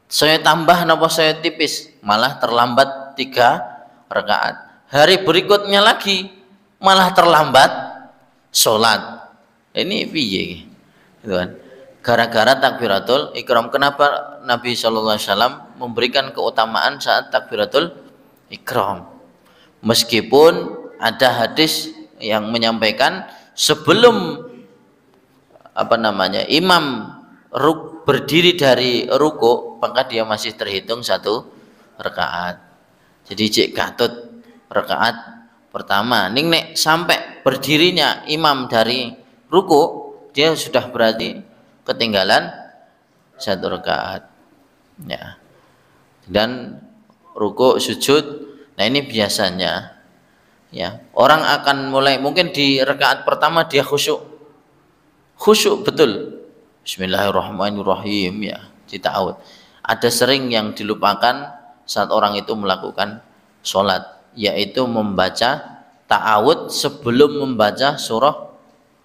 saya tambah napa saya tipis, malah terlambat 3 rakaat. Hari berikutnya lagi malah terlambat sholat. Ini piye gitu kan? Gara-gara takbiratul ikram. Kenapa Nabi SAW memberikan keutamaan saat takbiratul ikram? Meskipun ada hadis yang menyampaikan sebelum imam berdiri dari ruku, maka dia masih terhitung 1 rakaat. Jadi cek katut rakaat pertama. Ning nek sampai berdirinya imam dari ruku, dia sudah berarti ketinggalan 1 rakaat. Ya. Dan ruku sujud. Nah ini biasanya ya orang akan mulai mungkin di rakaat pertama dia khusyuk betul. Bismillahirrahmanirrahim, ya ta'awud. Ada sering yang dilupakan saat orang itu melakukan sholat, yaitu membaca ta'awud sebelum membaca surah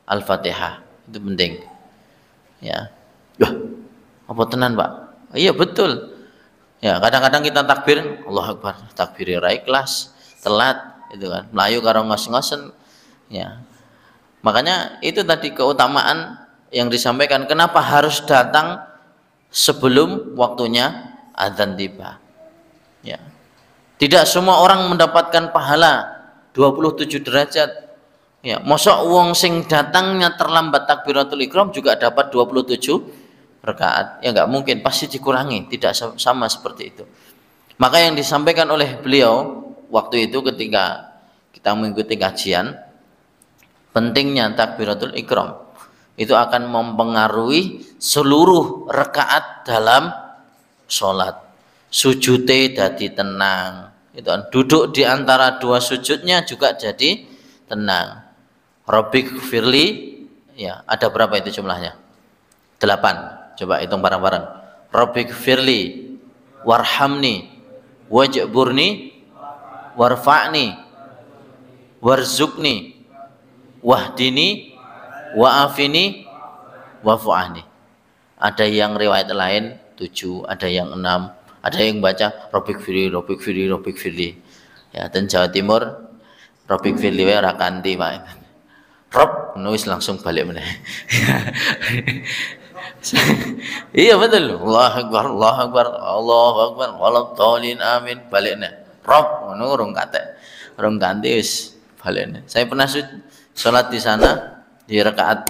Al-Fatihah. Itu penting. Ya. Wah, apa tenan, Pak? Iya betul. Ya, kadang-kadang kita takbir, Allahu Akbar, takbir ra ikhlas, telat itu kan. Melayu karo ngos-ngosen. Ya. Makanya itu tadi keutamaan yang disampaikan, kenapa harus datang sebelum waktunya azan tiba. Ya. Tidak semua orang mendapatkan pahala 27 derajat. Ya, mosok wong sing datangnya terlambat takbiratul ikram juga dapat 27 rakaat. Ya enggak mungkin, pasti dikurangi, tidak sama seperti itu. Maka yang disampaikan oleh beliau waktu itu ketika kita mengikuti kajian, pentingnya takbiratul ikram itu akan mempengaruhi seluruh rakaat dalam sholat. Sujudnya jadi tenang, itu kan. Duduk di antara 2 sujudnya juga jadi tenang. Rabbik firli, ya ada berapa itu jumlahnya? 8. Coba hitung bareng-bareng. Rabbik firli warhamni wajburni warfa'ni warzukni wahdini wa'afini wa'fu'ani. Ada yang riwayat lain 7, ada yang 6, ada yang baca Rabbik firli, Rabbik firli, Rabbik firli. Ya, dan Jawa Timur Rabbik firli wae ora kanthi, Pak. Rob nulis langsung balik meneh. Iya betul. Allahu Akbar, Allahu Akbar, Allahu Akbar, waladhdallin amin, baliknya. Rob ngono urung kate. Urung ganti wis baliknya. Saya pernah sholat di sana di rakaat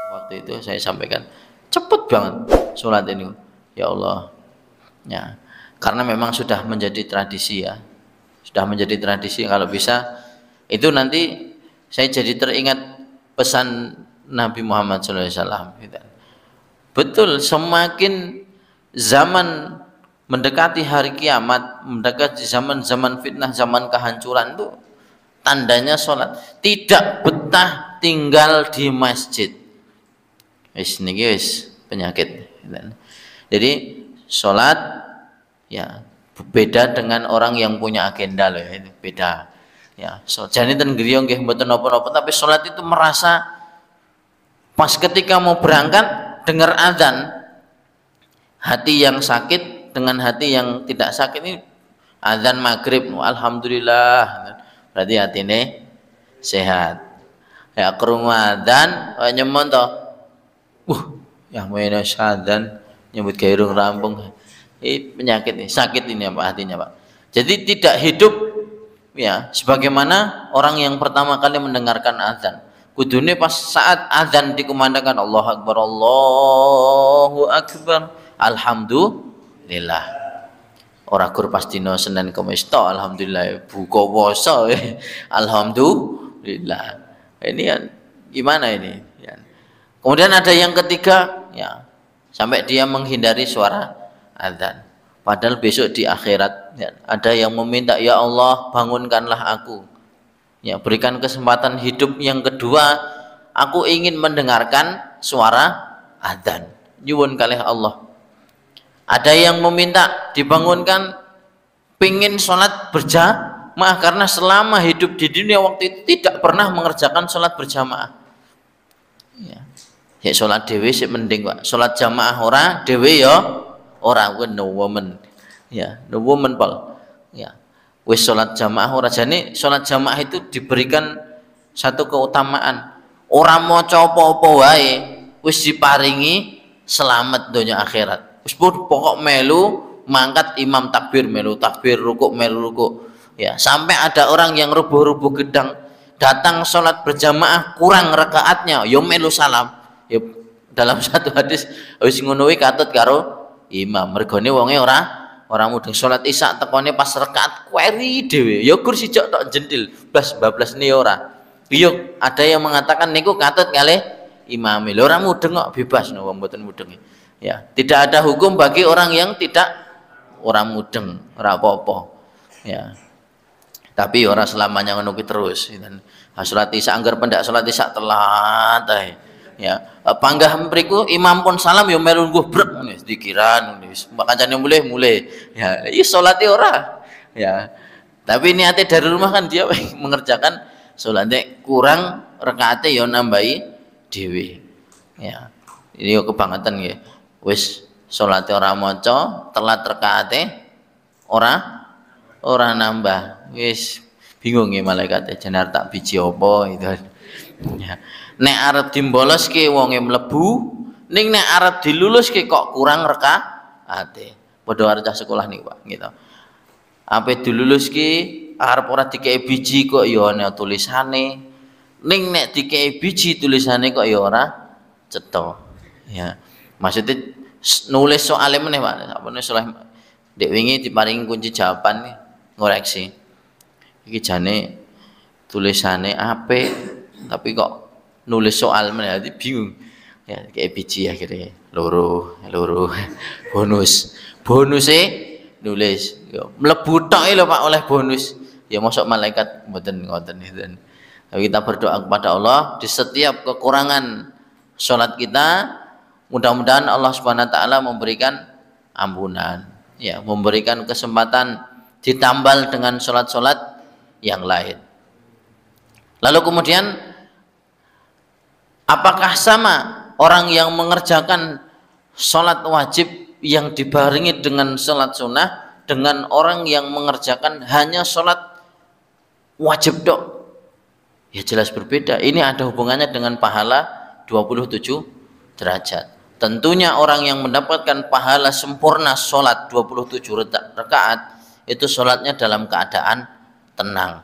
waktu itu saya sampaikan cepet banget sholat ini, ya Allah, ya karena memang sudah menjadi tradisi, ya sudah menjadi tradisi. Kalau bisa itu nanti saya jadi teringat pesan Nabi Muhammad SAW. Betul, semakin zaman mendekati hari kiamat, mendekati zaman fitnah, zaman kehancuran, itu tandanya sholat. Tidak betah tinggal di masjid. Wis niki wis penyakit. Jadi sholat ya beda dengan orang yang punya agenda loh, itu beda. Ya, jadi ten griya nggih mboten napa-napa, tapi sholat itu merasa pas ketika mau berangkat dengar azan, hati yang sakit dengan hati yang tidak sakit ini, azan maghrib, alhamdulillah, berarti hati ini sehat. Ya krungu azan, nyemon toh, yang main azan nyebut gairung rampung, ini penyakit ini, sakit ini apa hatinya Pak. Jadi tidak hidup ya sebagaimana orang yang pertama kali mendengarkan azan. Kudune pas saat azan dikumandangkan Allahu Akbar, Allahu Akbar, alhamdulillah. Ora gur pas dina Senin Kamis tok, alhamdulillah. Buka puasa, alhamdulillah. Ini ya, gimana ini? Ya. Kemudian ada yang ketiga, ya sampai dia menghindari suara azan. Padahal besok di akhirat ya, ada yang meminta, ya Allah bangunkanlah aku. Ya, berikan kesempatan hidup yang kedua, aku ingin mendengarkan suara adzan. Nyuwun kalih Allah. Ada yang meminta dibangunkan, pingin sholat berjamaah karena selama hidup di dunia waktu itu tidak pernah mengerjakan sholat berjamaah. Ya, ya sholat dewe sih mending Pak. Sholat jamaah ora, dewe ya ora, no woman. Ya, no woman Paul. Ya. Wis sholat jamaah ora, jane sholat jamaah itu diberikan satu keutamaan. Ora maca apa-apa wae wis diparingi selamat donya akhirat. Wis pokok melu mangkat imam takbir melu takbir, rukuk melu rukuk. Ya, sampai ada orang yang rubuh-rubuh gedang datang sholat berjamaah kurang rakaatnya, yo melu salam. Ya, dalam satu hadis wis ngono kuwi katut karo imam. Mergone wonge orang mudeng sholat isya tekone pas rakaat kweri dhewe ya gur sijak tok jendil blas bablas ni ora. Iya ada yang mengatakan niku katut kalih imam. Lho ora mudeng kok bebas no wong mboten mudeng. Ya, tidak ada hukum bagi orang yang tidak orang mudeng, ora apa-apa. Ya. Tapi ora selamanya ngono kuwi terus. Dan salat isya anggar pendak salat isya telat ae. Ya, panggah mriku imam pun salam ya melu ngguh brek wis dikiran wis kancane mulai ya iki salate ora ya tapi niate dari rumah kan dia mengerjakan salate kurang rakaate ya nambahi dhewe ya ini yo kebangetan nggih wis salate ora maca telat rakaate ora nambah wis bingung nggih malaikate jenar tak biji apa itu ya. Nek arep dimboloske wonge mlebu, ning nek arep diluluske kok kurang rakaate. Padha arep cah sekolah niku, Pak, gitu. Ape diluluske arep ora dikei biji kok ya ana tulisane. Ning nek dikei biji tulisane kok ya ora cetha. Ya. Maksudnya nulis soalnya meneh, Pak. Apa nulis dek wingi diparingi kunci jawaban ngoreksi. Iki jane tulisane apik tapi kok nulis soal meneh bingung ya kayak biji akhirnya loro bonusnya nulis ya mlebu tok lho Pak oleh bonus ya mosok malaikat mboten ngoten itu. Kita berdoa kepada Allah di setiap kekurangan sholat kita mudah-mudahan Allah Subhanahu wa taala memberikan ampunan ya memberikan kesempatan ditambal dengan sholat-sholat yang lain. Lalu kemudian apakah sama orang yang mengerjakan sholat wajib yang dibarengi dengan sholat sunnah dengan orang yang mengerjakan hanya sholat wajib dok? Ya jelas berbeda. Ini ada hubungannya dengan pahala 27 derajat. Tentunya orang yang mendapatkan pahala sempurna sholat 27 rakaat itu sholatnya dalam keadaan tenang.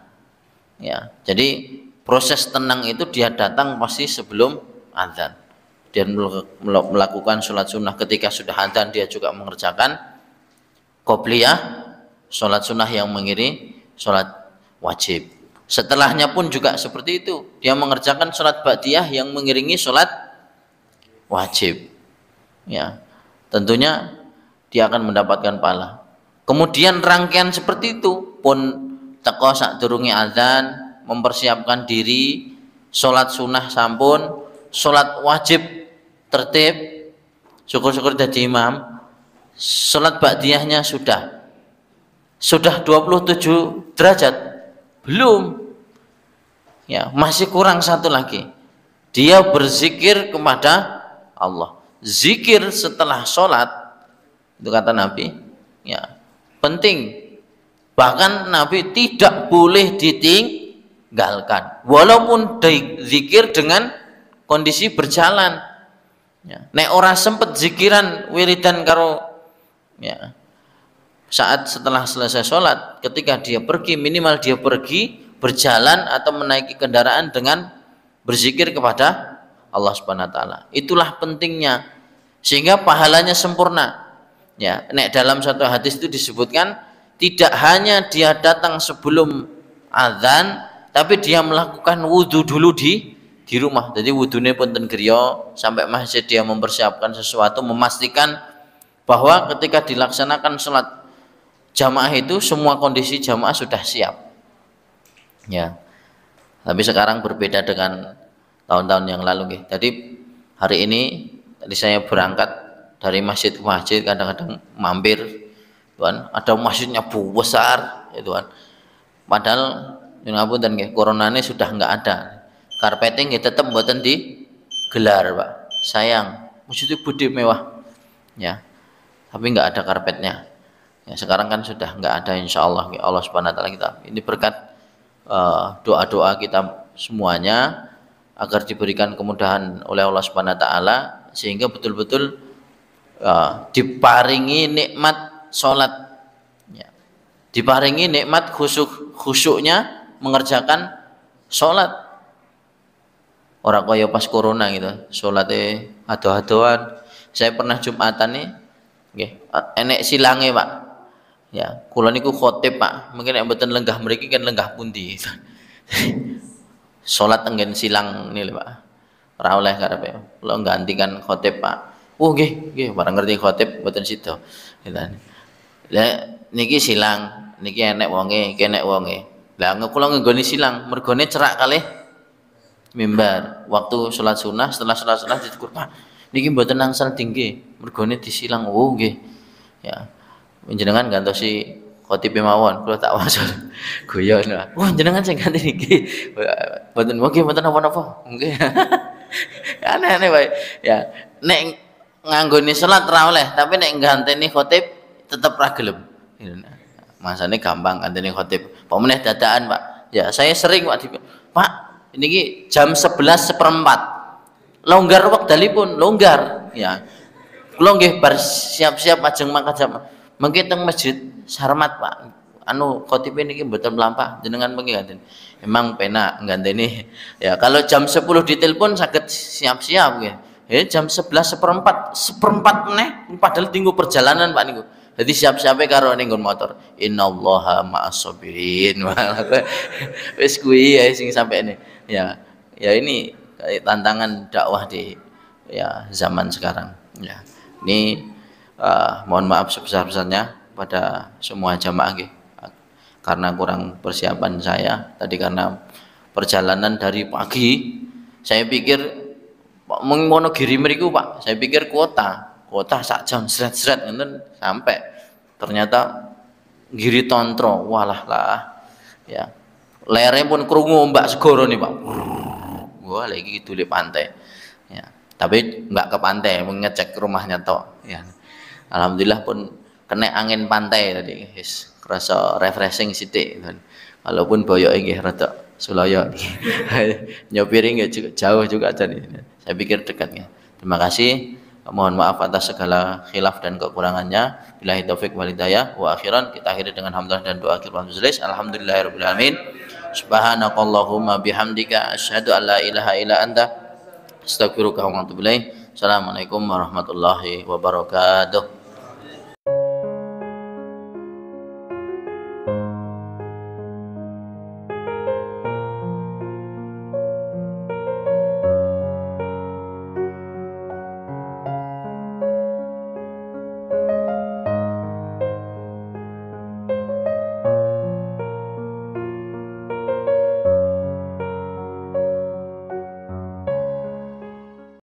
Ya, jadi proses tenang itu dia datang pasti sebelum azan. Dia melakukan sholat sunnah ketika sudah azan dia juga mengerjakan qobliyah sholat sunnah yang mengiringi sholat wajib. Setelahnya pun juga seperti itu. Dia mengerjakan sholat ba'diyah yang mengiringi sholat wajib. Ya, tentunya dia akan mendapatkan pahala. Kemudian rangkaian seperti itu pun teko sadurunge azan mempersiapkan diri sholat sunnah sampun sholat wajib tertib syukur-syukur jadi imam sholat ba'diyahnya sudah 27 derajat belum ya masih kurang satu lagi dia berzikir kepada Allah zikir setelah sholat itu kata Nabi ya penting, bahkan Nabi tidak boleh ditinggalkan walaupun zikir dengan kondisi berjalan ya. Nek ora sempet zikiran wiridan karo ya saat setelah selesai sholat, ketika dia pergi minimal dia pergi berjalan atau menaiki kendaraan dengan berzikir kepada Allah Subhanahu wa taala. Itulah pentingnya sehingga pahalanya sempurna. Ya, nek dalam satu hadis itu disebutkan tidak hanya dia datang sebelum azan, tapi dia melakukan wudhu dulu di rumah. Jadi wudhunya punten griya sampai masjid dia mempersiapkan sesuatu, memastikan bahwa ketika dilaksanakan sholat jamaah itu semua kondisi jamaah sudah siap. Ya. Tapi sekarang berbeda dengan tahun-tahun yang lalu. Tadi hari ini tadi saya berangkat dari masjid ke masjid, kadang-kadang mampir, Tuhan, ada masjidnya besar, ya Tuhan. Padahal dan coronanya sudah nggak ada. Karpeting ya tetap mboten digelar, Pak. Sayang, masjid itu mewah. Ya. Tapi nggak ada karpetnya. Ya, sekarang kan sudah nggak ada, insya Allah. Allah Subhanahu wa taala kita ini berkat doa-doa kita semuanya agar diberikan kemudahan oleh Allah Subhanahu wa taala sehingga betul-betul diparingi nikmat sholat ya. Diparingi nikmat khusyuknya mengerjakan sholat. Orang kaya pas corona gitu sholatnya ado-adoan. Saya pernah Jumatan nih enek silange Pak ya, kula niku khotib Pak, mungkin nek mboten lenggah mriki kan lenggah pundi. Salat tenggen silang nile Pak. Ora oleh karepe. Kula gantikan khotib Pak. Oh nggih, barang ngerti khotib mboten sida. Lah niki silang, niki enek wonge, iki enek wonge. Lah kula nggoni silang, mergone cerak kalih mimbar. Waktu salat sunah, setelah salat sunah ditegur, Pak, niki mboten angsal tinggi, mergone disilang. Oh nggih. Ya. Jenengan gantosi khotib mawon, kula tak wasul. Guyon. Wah, jenengan sing ganti niki. Mboten mboten napa-napa. Nggih. Aneh-aneh wae. Ya, nek nganggone salat ra oleh, tapi nek ganteni khotib tetep ra gelem. Masane gampang ganteni khotib. Apa meneh dadakan, Pak. Ya, saya sering Pak, niki jam 11:04. Longgar wekdalipun, longgar. Ya. Kula nggih bar siap-siap ajeng mangkat jam. Mengki teng masjid Sarmat Pak. Anu khotibe niki mboten mlampah, jenengan mengki ganten. Emang penak ganteni. Ya, kalau jam 10 ditelepon saged siap-siap nggih. Ya, jam 11:04, seperempat meneh padahal tinggu perjalanan Pak niku. Jadi siap-siape karo ning nggon motor. Innallaha ma'as-sabirin. Wis kuwi ya sing sampene. Ya, ya ini tantangan dakwah di ya zaman sekarang. Ya. Ini mohon maaf sebesar-besarnya pada semua jamaah karena kurang persiapan saya tadi, karena perjalanan dari pagi saya pikir Wonogiri mriku Pak, saya pikir kota sak jam seret-seret ngenten sampai ternyata Giri Tontro, walah lah ya, lereng pun krungu ombak segoro nih Pak. Wah lagi gitu di pantai ya, tapi nggak ke pantai, mengecek rumahnya tok ya. Alhamdulillah pun kena angin pantai tadi, kerasa refreshing sithik. Walaupun boyok nggih rada Sulaya. Nyopiri nggih jauh juga tadi. Saya pikir dekatnya. Terima kasih. Mohon maaf atas segala khilaf dan kekurangannya. Billahi taufik wal hidayah. Wa akhiran kita akhiri dengan hamdalah dan doa akhir majelis. Alhamdulillahirabbil alamin. Subhanakallahumma bihamdika asyhadu an la ilaha illa anta astaghfiruka wa atubu ilaik. Assalamualaikum warahmatullahi wabarakatuh.